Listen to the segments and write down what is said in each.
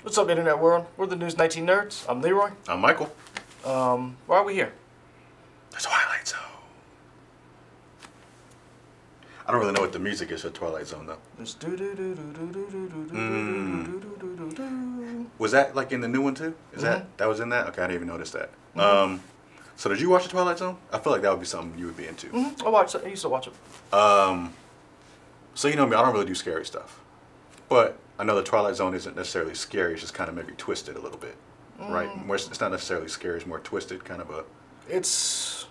What's up, Internet world? We're the News 19 Nerds. I'm Leroy. I'm Michael. Why are we here? The Twilight Zone. I don't really know what the music is for Twilight Zone though. It's do do do do do do do do do do do do do. Was that like in the new one too? Is that was in that? Okay, I didn't even notice that. So did you watch the Twilight Zone? I feel like that would be something you would be into. I watched it. I used to watch it. So you know me, I don't really do scary stuff, but I know the Twilight Zone isn't necessarily scary. It's just kind of maybe twisted a little bit, right? It's not necessarily scary. It's more twisted, kind of a. It's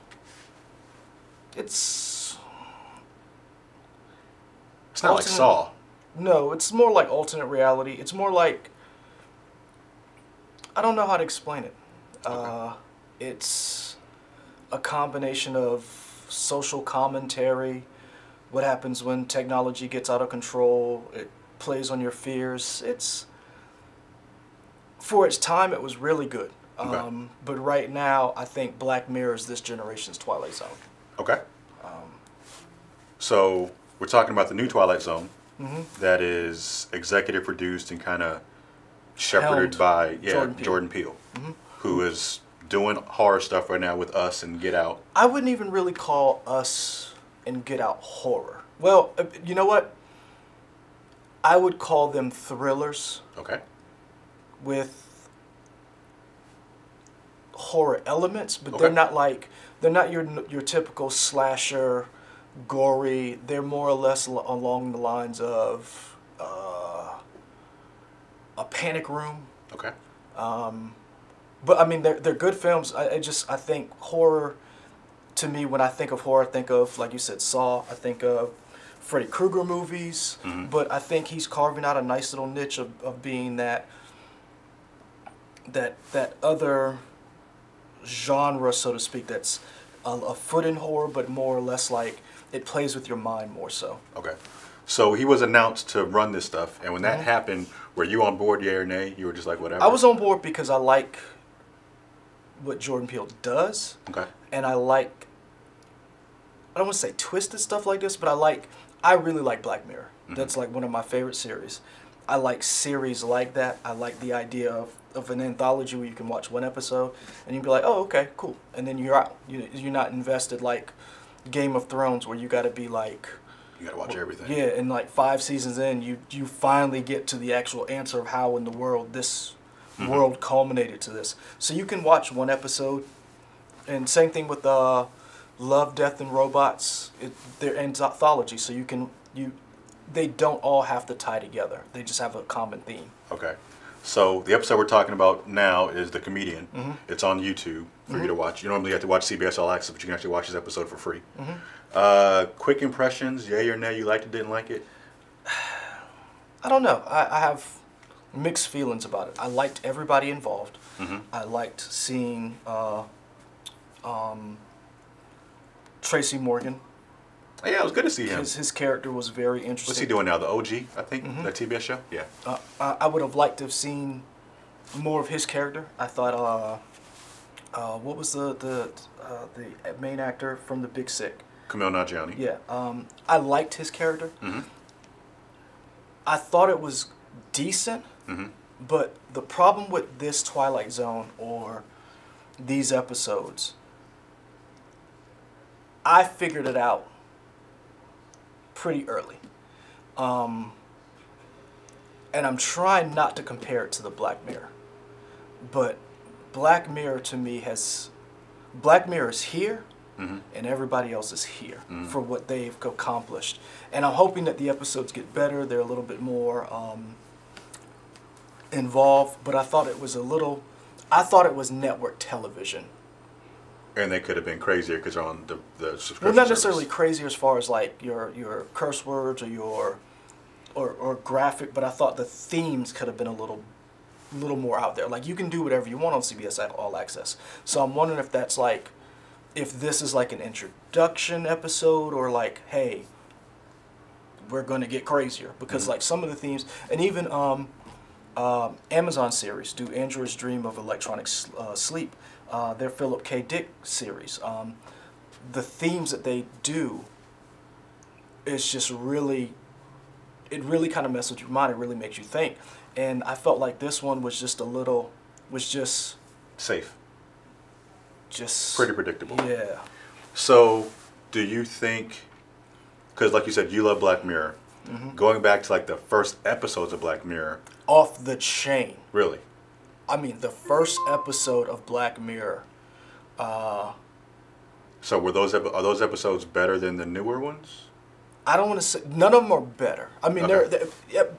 not like Saw. No, it's more like alternate reality. It's more like, I don't know how to explain it. Okay. It's a combination of social commentary, what happens when technology gets out of control. It plays on your fears. For its time, it was really good. Okay. But right now, I think Black Mirror is this generation's Twilight Zone. Okay. So we're talking about the new Twilight Zone that is executive produced and kind of shepherded by Jordan Peele, who is doing horror stuff right now with Us and Get Out. I wouldn't even really call Us and Get Out horror. Well, you know what? I would call them thrillers. Okay. With horror elements, but they're not your typical slasher, gory. They're more or less along the lines of a Panic Room. Okay. But I mean, they're good films. I think horror, to me, when I think of horror, I think of, like you said, Saw. I think of Freddy Krueger movies. But I think he's carving out a nice little niche of being that other genre, so to speak, that's a foot in horror, but more or less like it plays with your mind more so. Okay. So he was announced to run this stuff, and when that happened, were you on board, yay or nay? You were just like, whatever? I was on board because I like what Jordan Peele does. Okay. And I don't want to say twisted stuff like this, but I really like Black Mirror. That's like one of my favorite series. I like series like that. I like the idea of an anthology where you can watch one episode and you'd be like, oh, okay, cool. And then you're out. You're not invested like Game of Thrones where you got to be like... You got to watch everything. Yeah, and like 5 seasons in, you finally get to the actual answer of how in the world this world culminated to this. So you can watch one episode, and same thing with Love, Death, and Robots. They're anthology, so they don't all have to tie together. They just have a common theme. Okay. So the episode we're talking about now is The Comedian. It's on YouTube for you to watch. You normally have to watch CBS All Access, but you can actually watch this episode for free. Quick impressions, yay or nay, you liked it, didn't like it? I don't know. I have mixed feelings about it. I liked everybody involved. I liked seeing Tracy Morgan. Yeah, it was good to see him. His character was very interesting. What's he doing now? The OG, I think, that TBS show? Yeah. I would have liked to have seen more of his character. I thought, what was the main actor from The Big Sick? Kumail Nanjiani. Yeah. I liked his character. I thought it was decent, but the problem with this Twilight Zone or these episodes, I figured it out pretty early. And I'm trying not to compare it to the Black Mirror. But Black Mirror to me Black Mirror is here and everybody else is here for what they've accomplished. And I'm hoping that the episodes get better. They're a little bit more involved, but I thought it was network television. And they could have been crazier because they're on the subscription Well, not service. necessarily crazy as far as like your curse words or graphic, but I thought the themes could have been a little more out there. Like you can do whatever you want on CBS All Access. So I'm wondering if that's like, if this is like an introduction episode or like, hey, we're going to get crazier because like some of the themes, and even Amazon series do Android's Dream of Electronic Sleep. Their Philip K. Dick series. The themes that they do is just really it really kind of messes with your mind. It really makes you think. And I felt like this one was just a little, safe. Just Pretty predictable. Yeah. So, do you think, because like you said, you love Black Mirror, going back to like the first episodes of Black Mirror. Off the chain. Really? I mean, the first episode of Black Mirror. So are those episodes better than the newer ones? I don't want to say, none of them are better. I mean, Okay.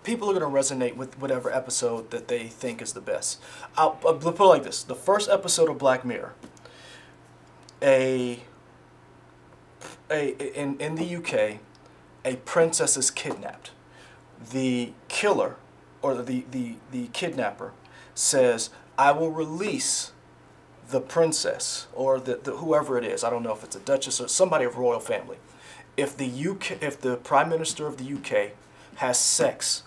people are going to resonate with whatever episode that they think is the best. I'll put it like this. The first episode of Black Mirror, in the UK, a princess is kidnapped. The killer, or the kidnapper, says, I will release the princess, or the whoever it is. I don't know if it's a duchess or somebody of royal family. If the Prime Minister of the UK has sex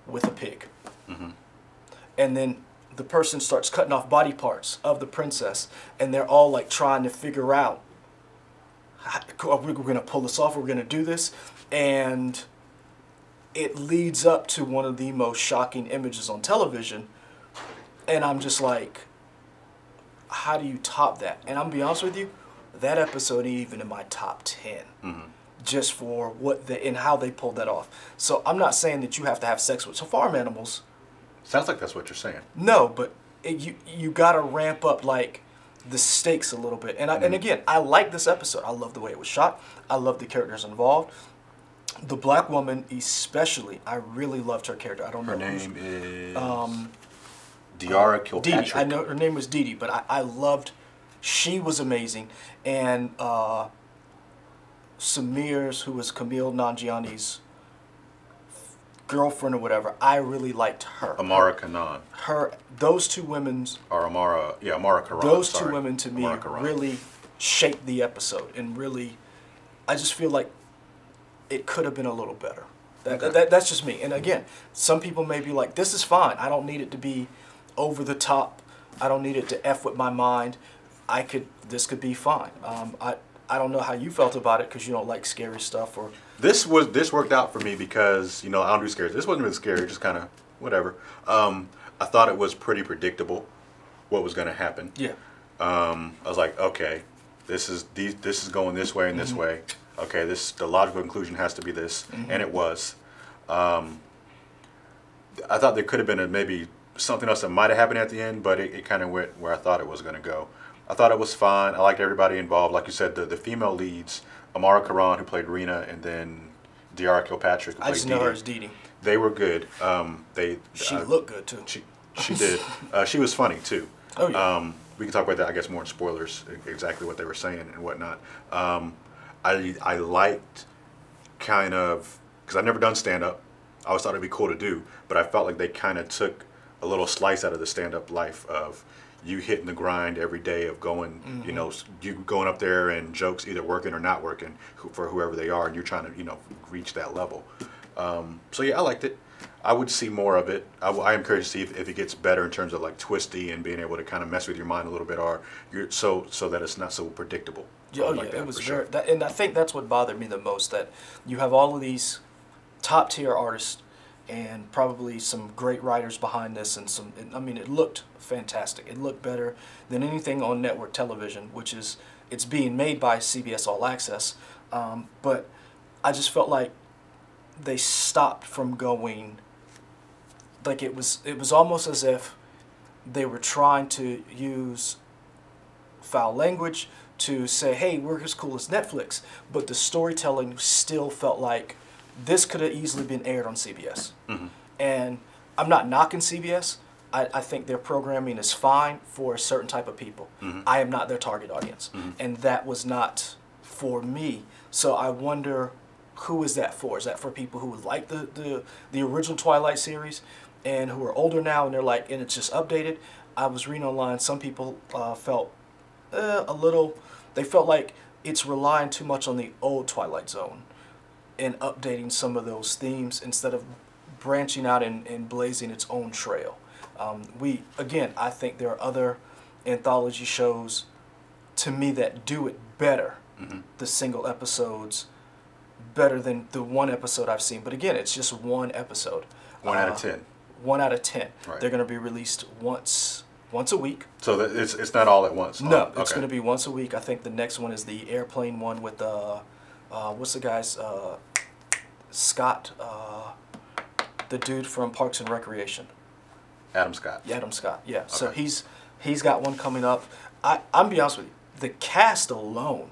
with a pig, and then the person starts cutting off body parts of the princess, and they're all like trying to figure out, we're going to pull this off, we're going to do this, and it leads up to one of the most shocking images on television, and I'm just like, how do you top that? And I'm going to be honest with you, that episode ain't even in my top 10. Just for and how they pulled that off. So I'm not saying that you have to have sex with farm animals. Sounds like that's what you're saying. No, but you got to ramp up like the stakes a little bit. And and again, I like this episode. I love the way it was shot. I love the characters involved. The black woman especially, I really loved her character. I don't know. Her name is Diara Kilpatrick. Dee Dee. I know her name was Dee Dee, but I loved. She was amazing, and Samir's, who was Camille Nanjiani's girlfriend or whatever, I really liked her. Amara Kanan. Those two women's. Or Amara Karan. Those two women to me really shaped the episode, and really, I just feel like it could have been a little better. That's just me. And again, some people may be like, this is fine. I don't need it to be over the top. I don't need it to F with my mind. This could be fine. I don't know how you felt about it because you don't like scary stuff or. This worked out for me because I don't do scary. This wasn't really scary, just kind of whatever. I thought it was pretty predictable what was going to happen. Yeah. I was like, okay, this is going this way and this way. Okay, the logical conclusion has to be this, and it was. I thought there could have been maybe something else that might have happened at the end, but it kind of went where I thought it was going to go. I thought it was fine. I liked everybody involved. Like you said, the female leads, Amara Karan, who played Rena, and then Diara Kilpatrick, who played Dee Dee. I just know her as Dee Dee. They were good. She looked good, too. She did. She was funny, too. Oh, yeah. We can talk about that, I guess, more in spoilers, exactly what they were saying and whatnot. I liked kind of, because I've never done stand-up. I always thought it'd be cool to do, but I felt like they kind of took a little slice out of the stand-up life of you hitting the grind every day of going, you going up there and jokes either working or not working for whoever they are, and you're trying to, reach that level. So yeah, I liked it. I would see more of it. I am curious to see if it gets better in terms of like twisty and being able to kind of mess with your mind a little bit, or so that it's not so predictable. Oh yeah, it was very. And I think that's what bothered me the most, that you have all of these top tier artists and probably some great writers behind this, and it looked fantastic. It looked better than anything on network television, which is, it's being made by CBS All Access. But I just felt like they stopped from going, like it was almost as if they were trying to use foul language to say, hey, we're as cool as Netflix, but the storytelling still felt like this could have easily been aired on CBS. And I'm not knocking CBS. I think their programming is fine for a certain type of people. I am not their target audience. And that was not for me. So I wonder, who is that for? Is that for people who like the original Twilight series and who are older now and they're like, and it's just updated? I was reading online, some people felt they felt like it's relying too much on the old Twilight Zone and updating some of those themes instead of branching out and blazing its own trail. I think there are other anthology shows to me that do it better. The single episodes better than the one episode I've seen. But again, it's just one episode. 1 out of 10. 1 out of 10. Right. They're going to be released once a week. So that it's not all at once. No, it's okay. going to be once a week. I think the next one is the airplane one with what's the guy's Scott, the dude from Parks and Recreation. Adam Scott. Yeah, Adam Scott. Yeah. So Okay. he's got one coming up. I'm be honest with you, the cast alone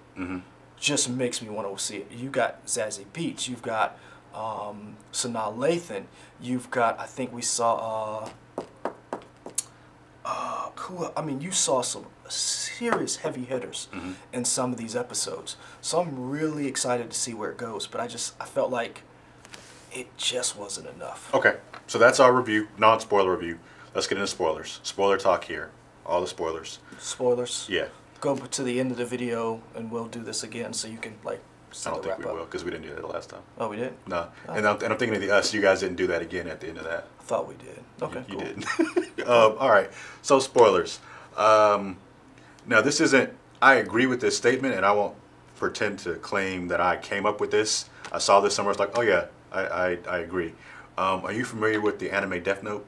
just makes me want to see it. You got Zazie Beetz. You've got Sanaa Lathan. You've got, I think we saw cool. I mean, you saw some serious heavy hitters in some of these episodes. So I'm really excited to see where it goes. But I felt like it just wasn't enough. Okay, so that's our review, non-spoiler review. Let's get into spoilers. Spoiler talk here. All the spoilers. Spoilers. Yeah. Go to the end of the video and we'll do this again so you can like. I don't think we will because we didn't do that the last time. Oh, we did? No. Oh. And I'm thinking of the us. You guys didn't do that again at the end of that. I thought we did. Okay, You cool. didn't. All right. So spoilers. Now this isn't. I agree with this statement, and I won't pretend to claim that I came up with this. I saw this somewhere. It's like, oh yeah, I agree. Are you familiar with the anime Death Note?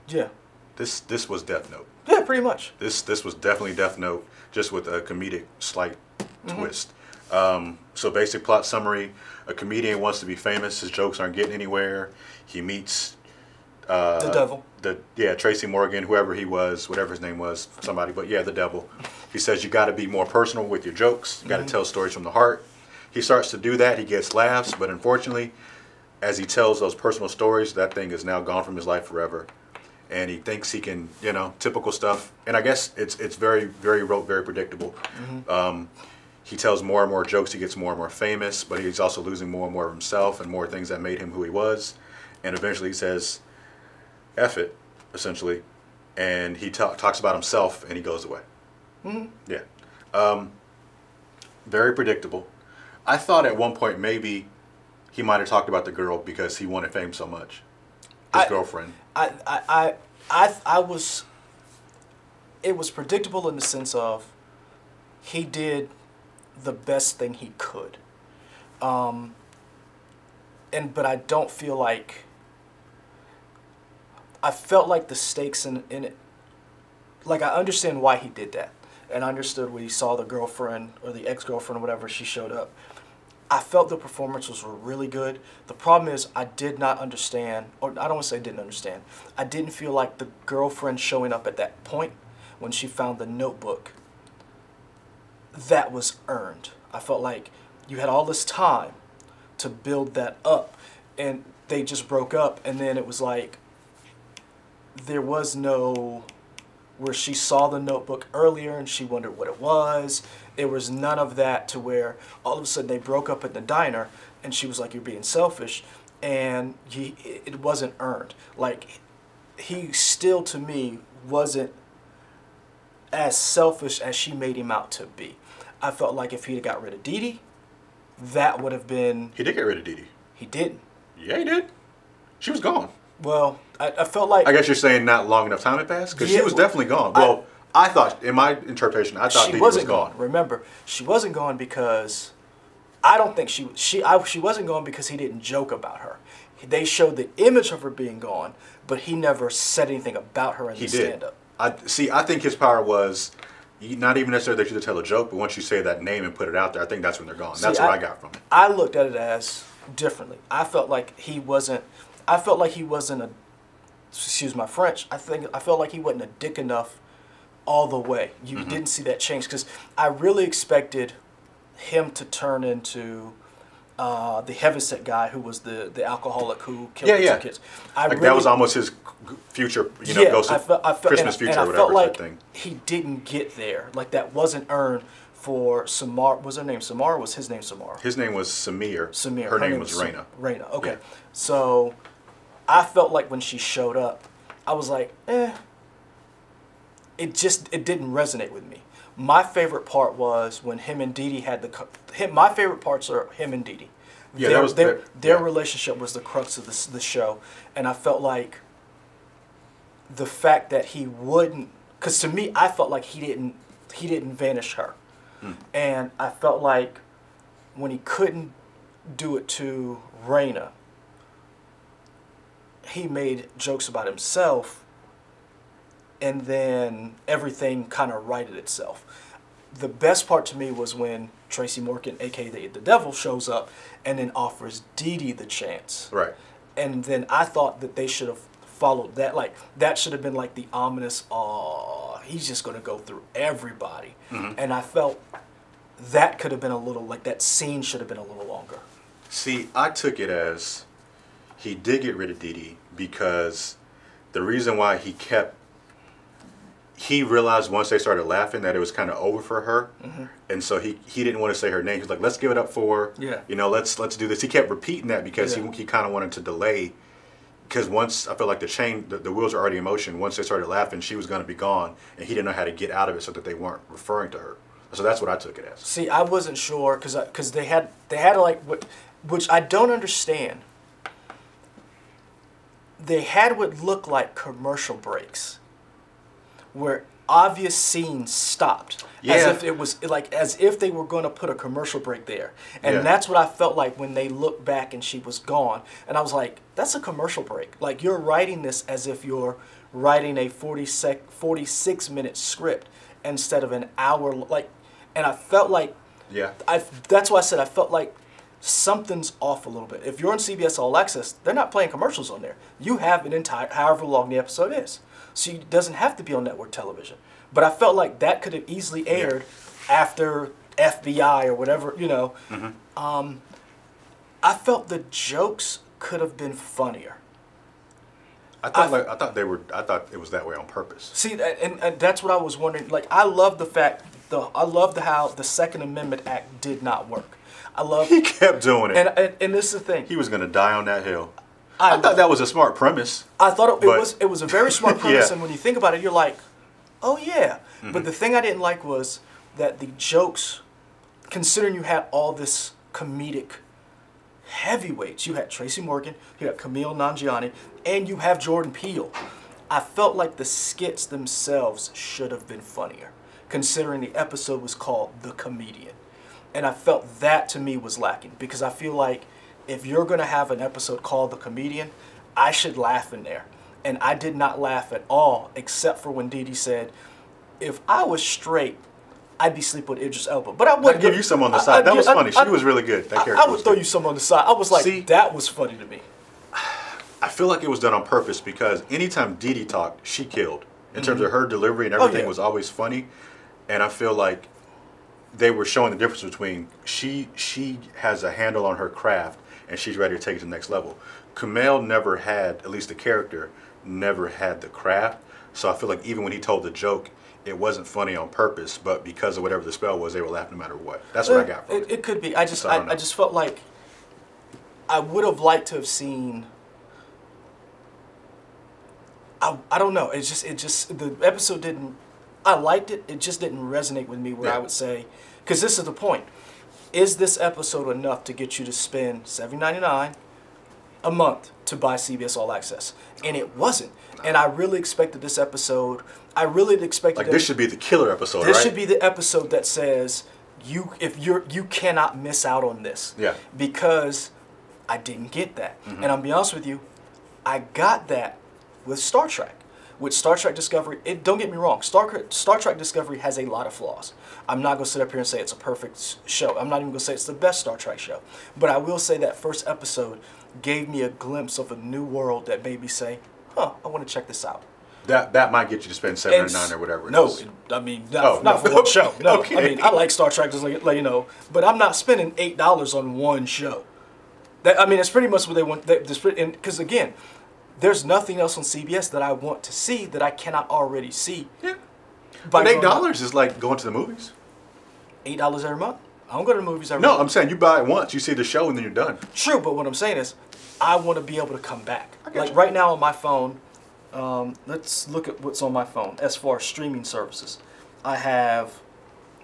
Yeah. This was Death Note. Yeah, pretty much. This was definitely Death Note, just with a comedic slight twist. So basic plot summary: a comedian wants to be famous. His jokes aren't getting anywhere. He meets The devil. Tracy Morgan, whoever he was, whatever his name was, somebody. But yeah, the devil. He says you got to be more personal with your jokes. You got to tell stories from the heart. He starts to do that. He gets laughs, but unfortunately, as he tells those personal stories, that thing is now gone from his life forever. And he thinks he can, typical stuff. And I guess it's very, very rote, very predictable. He tells more and more jokes. He gets more and more famous, but he's also losing more and more of himself and more things that made him who he was. And eventually he says, F it, essentially. And he talks about himself and he goes away. Yeah. Very predictable. I thought at one point maybe he might have talked about the girl because he wanted fame so much. His girlfriend. It was predictable in the sense of he did the best thing he could. But I don't feel like, I felt like the stakes in it, like I understand why he did that. And I understood when he saw the girlfriend or the ex-girlfriend or whatever, she showed up. I felt the performances were really good. The problem is I did not understand, or I don't want to say I didn't understand. I didn't feel like the girlfriend showing up at that point when she found the notebook, that was earned. I felt like you had all this time to build that up and they just broke up, and then it was like there was no, where she saw the notebook earlier and she wondered what it was. There was none of that to where all of a sudden they broke up in the diner and she was like, you're being selfish, and it wasn't earned. Like, he still, to me, wasn't as selfish as she made him out to be. I felt like if he'd got rid of Dee Dee, that would have been... He did get rid of Dee Dee. He didn't. Yeah, he did. She was gone. Well, I felt like... I guess you're saying not long enough time had passed? Because she was definitely gone. Well, I thought, in my interpretation, I thought Dee Dee was gone. Remember, she wasn't gone because... I don't think she wasn't gone because he didn't joke about her. They showed the image of her being gone, but he never said anything about her in the stand-up. I think his power was... Not even necessarily that you tell a joke, but once you say that name and put it out there, I think that's when they're gone. That's what I got from it. I looked at it as differently. I felt like he wasn't a, excuse my French, I felt like he wasn't a dick enough all the way. You didn't see that change, because I really expected him to turn into the heavyset guy who was the alcoholic who killed the two kids. That was almost his future, Ghost of Christmas Future or whatever. I felt like he didn't get there. Like, that wasn't earned for Samar. Was her name Samar? Was his name Samar? His name was Samir. Samir. Her name was Raina. Raina. Okay. Yeah. So I felt like when she showed up, I was like, It didn't resonate with me. My favorite part was when him and Dee Dee had my favorite parts are him and Dee Dee. Yeah, their relationship was the crux of the show, and I felt like the fact that he wouldn't, because to me, I felt like he didn't vanish her, and I felt like when he couldn't do it to Raina. He made jokes about himself, and then everything kind of righted itself. The best part to me was when Tracy Morgan, a.k.a. the Devil, shows up and then offers Dee Dee the chance. Right. And then I thought that they should have followed that. Like, that should have been like the ominous, oh, he's just going to go through everybody. And I felt that could have been a little, like, that scene should have been a little longer. See, I took it as he did get rid of Dee Dee because the reason why he realized once they started laughing that it was kind of over for her, and so he didn't want to say her name. He was like, "Let's give it up for her. You know, let's do this." He kept repeating that because he kind of wanted to delay. Because once I felt like the wheels are already in motion. Once they started laughing, she was going to be gone, and he didn't know how to get out of it so that they weren't referring to her. So that's what I took it as. See, I wasn't sure because they had like which I don't understand. They had what looked like commercial breaks, where obvious scenes stopped, as if it was as if they were going to put a commercial break there, and that's what I felt like when they looked back and she was gone, and I was like, that's a commercial break. Like, you're writing this as if you're writing a 46-minute script instead of an hour, like, and I felt like that's why I said I felt like something's off a little bit. If you're on CBS All Access, they're not playing commercials on there. You have an entire, however long the episode is. So it doesn't have to be on network television. But I felt like that could have easily aired after FBI or whatever, you know. I felt the jokes could have been funnier. I thought it was that way on purpose. See, and that's what I was wondering. Like, I love the fact, I loved how the Second Amendment Act did not work. He kept doing it. And this is the thing. He was going to die on that hill. I thought that was a smart premise. I thought it was a very smart premise, and when you think about it, you're like, oh yeah. But the thing I didn't like was that the jokes, considering you had all this comedic heavyweights, you had Tracy Morgan, you had Camille Nanjiani, and you have Jordan Peele. I felt like the skits themselves should have been funnier, considering the episode was called The Comedian. And I felt that, to me, was lacking, because I feel like if you're going to have an episode called The Comedian, I should laugh in there. And I did not laugh at all, except for when Dee Dee said, if I was straight, I'd be sleeping with Idris Elba. But I would give you some on the side. That was funny. She was really good. That character I would throw you some on the side. I was like, see, that was funny to me. I feel like it was done on purpose, because anytime Dee Dee talked, she killed. In terms of her delivery and everything was always funny. And I feel like they were showing the difference between she has a handle on her craft and she's ready to take it to the next level. Kumail never had, at least the character, never had the craft. So I feel like even when he told the joke, it wasn't funny on purpose, but because of whatever the spell was, they were laughing no matter what. That's what I got from it. It could be. I just felt like I would have liked to have seen. I don't know. It just the episode didn't. I liked it. It just didn't resonate with me. Where I would say, because this is the point: is this episode enough to get you to spend $7.99 a month to buy CBS All Access? And it wasn't. And I really expected this episode. I really expected. Like, this should be the killer episode, right? This should be the episode that says you cannot miss out on this. Yeah. Because I didn't get that, and I'll be honest with you, I got that with Star Trek. With Star Trek Discovery, don't get me wrong, Star Trek Discovery has a lot of flaws. I'm not going to sit up here and say it's a perfect show. I'm not even going to say it's the best Star Trek show. But I will say that first episode gave me a glimpse of a new world that made me say, huh, I want to check this out. That might get you to spend $7.99 or whatever it is. I mean, not for one show. No, okay. I mean, I like Star Trek, just like you know, but I'm not spending $8 on one show. I mean, it's pretty much what they want. Because again, there's nothing else on CBS that I want to see that I cannot already see. Yeah. But $8 is like going to the movies. $8 every month? I don't go to the movies every month. No, I'm saying you buy it once, you see the show, and then you're done. True, but what I'm saying is, I want to be able to come back. Like right now on my phone, let's look at what's on my phone as far as streaming services. I have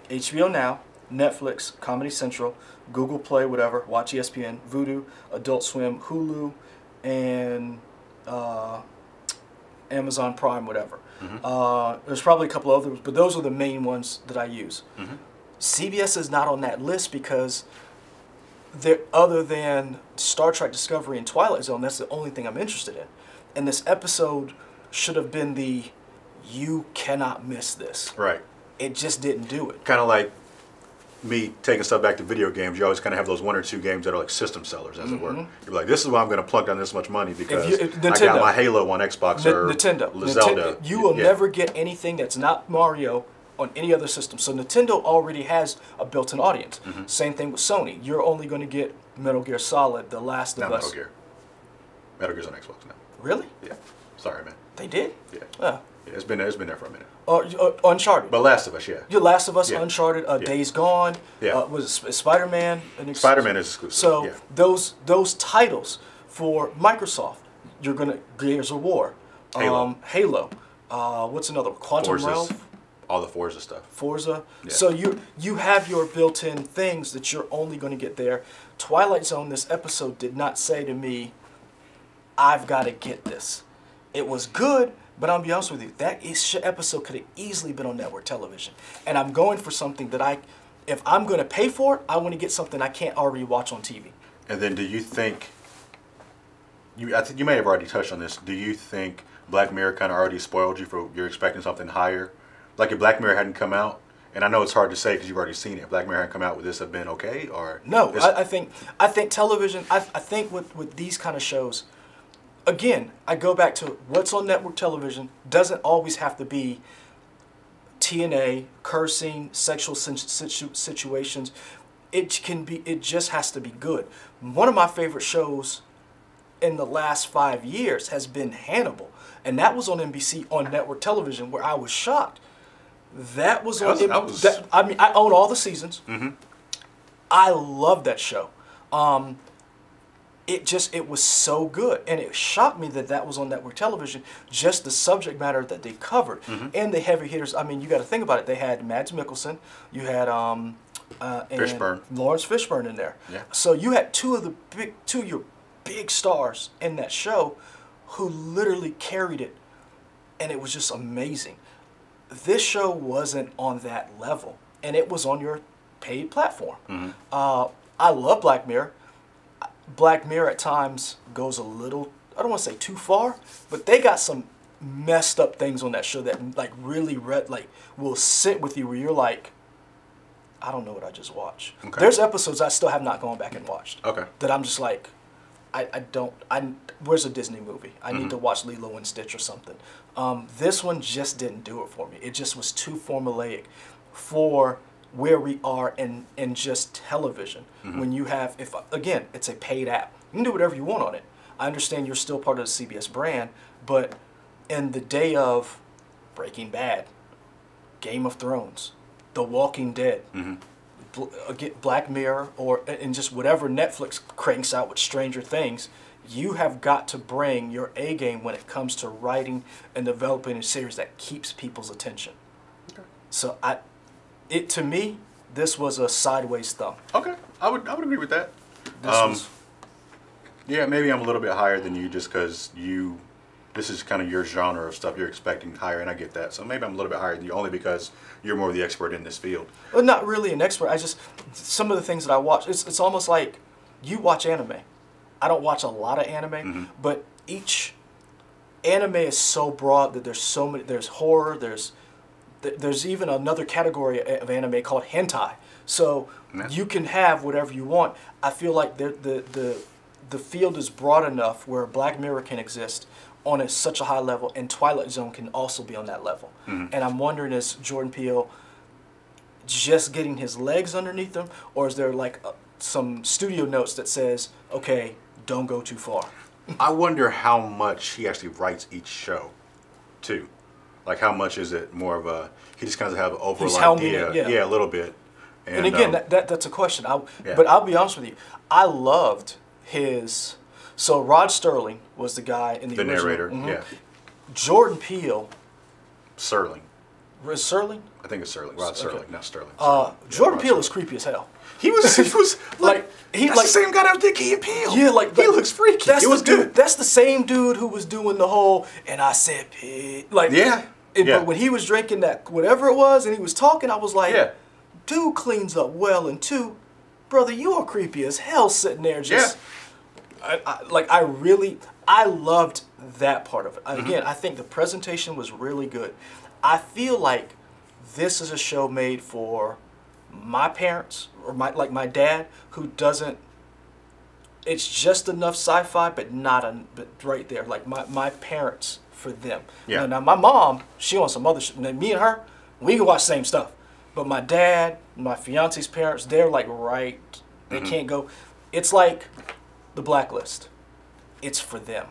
HBO Now, Netflix, Comedy Central, Google Play, whatever, Watch ESPN, Vudu, Adult Swim, Hulu, and Amazon Prime, whatever. There's probably a couple others, but those are the main ones that I use. CBS is not on that list because there, other than Star Trek Discovery and Twilight Zone, that's the only thing I'm interested in. And this episode should have been the, you cannot miss this. Right. It just didn't do it. Kind of like me taking stuff back to video games. You always kind of have those 1 or 2 games that are like system sellers, as it were. You're like, this is why I'm going to plunk down this much money because I got my Halo on Xbox or Zelda. You will never get anything that's not Mario on any other system. So Nintendo already has a built-in audience. Same thing with Sony. You're only going to get Metal Gear Solid, The Last of Us. Metal Gear. Metal Gear's on Xbox now. Really? Yeah. Sorry, man. They did? Yeah. Yeah, it's been there for a minute. Uncharted. But Last of Us, yeah. Your Last of Us, Uncharted, Days Gone. Yeah. Was Spider-Man? Spider-Man is exclusive. So those titles for Microsoft, you're gonna Gears of War, Halo. What's another? Quantum Realm. All the Forza stuff. Forza. Yeah. So you have your built-in things that you're only going to get there. Twilight Zone, this episode did not say to me, I've got to get this. It was good, but I'll be honest with you, that episode could have easily been on network television. And I'm going for something that if I'm going to pay for it, I want to get something I can't already watch on TV. And then do you think, I think you may have already touched on this, do you think Black Mirror kind of already spoiled you for you're expecting something higher? Like if Black Mirror hadn't come out, and I know it's hard to say because you've already seen it. If Black Mirror hadn't come out, would this have been okay? Or no? I think television. I think with these kind of shows, again, I go back to what's on network television doesn't always have to be TNA, cursing, sexual situations. It can be. It just has to be good. One of my favorite shows in the last 5 years has been Hannibal. And that was on NBC on network television, where I was shocked. That was on. I mean, I own all the seasons. I love that show. It was so good, and it shocked me that was on network television. Just the subject matter that they covered, and the heavy hitters. I mean, you got to think about it. They had Mads Mikkelsen. You had Fishburne. Lawrence Fishburne in there. Yeah. So you had two of your big stars in that show, who literally carried it, and it was just amazing. This show wasn't on that level, and it was on your paid platform. I love Black Mirror. Black Mirror at times goes a little, I don't want to say too far, but they got some messed up things on that show that like really will sit with you where you're like, I don't know what I just watched. Okay. There's episodes I still have not gone back and watched. Okay. That I'm just like, where's a Disney movie? I need to watch Lilo and Stitch or something. This one just didn't do it for me. It just was too formulaic for where we are in just television. When you have, again, it's a paid app. You can do whatever you want on it. I understand you're still part of the CBS brand, but in the day of Breaking Bad, Game of Thrones, The Walking Dead, Black Mirror, and just whatever Netflix cranks out with Stranger Things, you have got to bring your A game when it comes to writing and developing a series that keeps people's attention. Okay. So to me, this was a sideways thumb. Okay, I would agree with that. Yeah, maybe I'm a little bit higher than you just because this is kind of your genre of stuff you're expecting higher, and I get that. So maybe I'm a little bit higher than you only because you're more of the expert in this field. Well, not really an expert. Some of the things that I watch, it's almost like you watch anime. I don't watch a lot of anime, but each anime is so broad that there's so many. There's horror. There's even another category of anime called hentai. So you can have whatever you want. I feel like the field is broad enough where Black Mirror can exist on such a high level, and Twilight Zone can also be on that level. And I'm wondering, is Jordan Peele just getting his legs underneath him, or is there like some studio notes that says, okay, don't go too far? I wonder how much he actually writes each show, too. Like, how much is it more of he just kind of have an overall idea? Yeah, a little bit. And again, that's a question. But I'll be honest with you, I loved his. So Rod Sterling was the guy in the original. Narrator. Yeah. Jordan Peele. Serling. Is Serling? I think it's Serling. Rod Serling, not Sterling. Jordan Peele is creepy as hell. He was like that's the same guy that was Key and Peele. Yeah, like he looks freaky. That's the same dude who was doing the whole and I said pig. Like but when he was drinking that whatever it was and he was talking, I was like, dude cleans up well, and two, brother, you are creepy as hell sitting there just... I loved that part of it. Again, I think the presentation was really good. I feel like this is a show made for my parents, or my dad, who doesn't... It's just enough sci-fi, but but right there. Like my parents, for them. Yeah. Now my mom, she on some other shit. Me and her, we can watch the same stuff. But my dad, my fiance's parents, they're like right. They can't go. It's like The Blacklist. It's for them.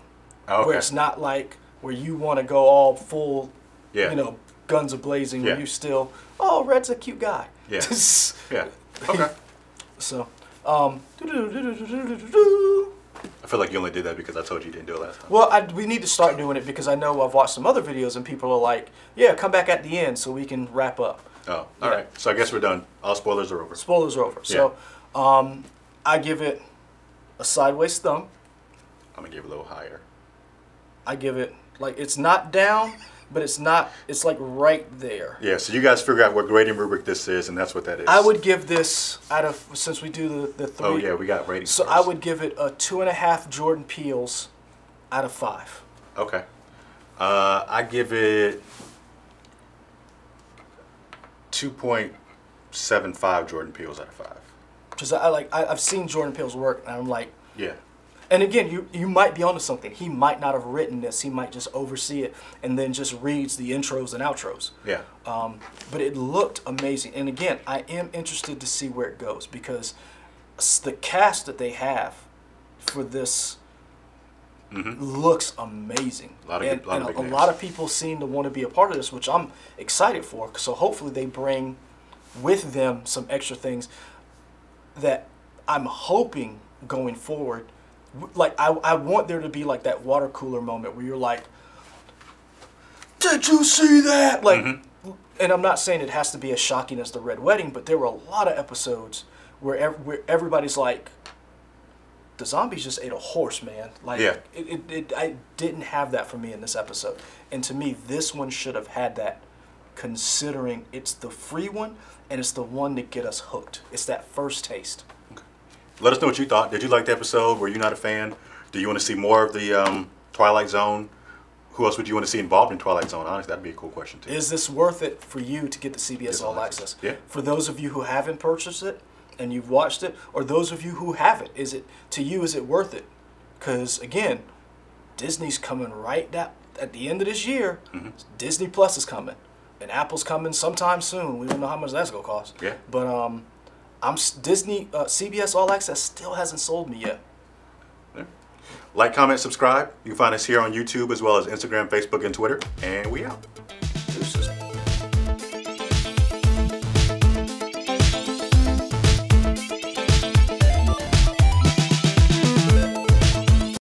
Oh, okay. Where it's not like where you want to go all full, you know, guns a-blazing, where you still, oh, Red's a cute guy. Yeah. Yeah. Okay. So, I feel like you only did that because I told you you didn't do it last time. Well, we need to start doing it because I know I've watched some other videos and people are like, yeah, come back at the end so we can wrap up. Oh, all right. So I guess we're done. All spoilers are over. Spoilers are over. So, I give it a sideways thumb. I'm going to give it a little higher. I give it, like, it's not down, but it's not, it's like right there. Yeah, so you guys figure out what grading rubric this is, and that's what that is. I would give this, out of, since we do the 3. Oh, yeah, we got ratings So first. I would give it a 2.5 Jordan Peels out of 5. Okay. I give it 2.75 Jordan Peels out of 5. Because I've seen Jordan Peele's work, and I'm like, yeah. And again, you might be onto something. He might not have written this. He might just oversee it and then just reads the intros and outros. Yeah. But it looked amazing. And again, I am interested to see where it goes because the cast that they have for this looks amazing. A lot of people seem to want to be a part of this, which I'm excited for. So hopefully they bring with them some extra things that I'm hoping going forward. Like, I want there to be like that water cooler moment where you're like, did you see that? Like, and I'm not saying it has to be as shocking as the Red Wedding, but there were a lot of episodes where everybody's like, the zombies just ate a horse, man. Like, I didn't have that for me in this episode. And to me, this one should have had that, considering it's the free one and it's the one to get us hooked. It's that first taste. Let us know what you thought. Did you like the episode? Were you not a fan? Do you want to see more of the Twilight Zone? Who else would you want to see involved in Twilight Zone? Honestly, that'd be a cool question, too. Is this worth it for you to get the CBS All Access? Yeah. For those of you who haven't purchased it and you've watched it, or those of you who have it, is it worth it? Because, again, Disney's coming right down. At the end of this year, Disney Plus is coming. And Apple's coming sometime soon. We don't know how much that's going to cost. Yeah. But, CBS All Access still hasn't sold me yet. Yeah. Like, comment, subscribe. You can find us here on YouTube as well as Instagram, Facebook, and Twitter. And we out. Deuces.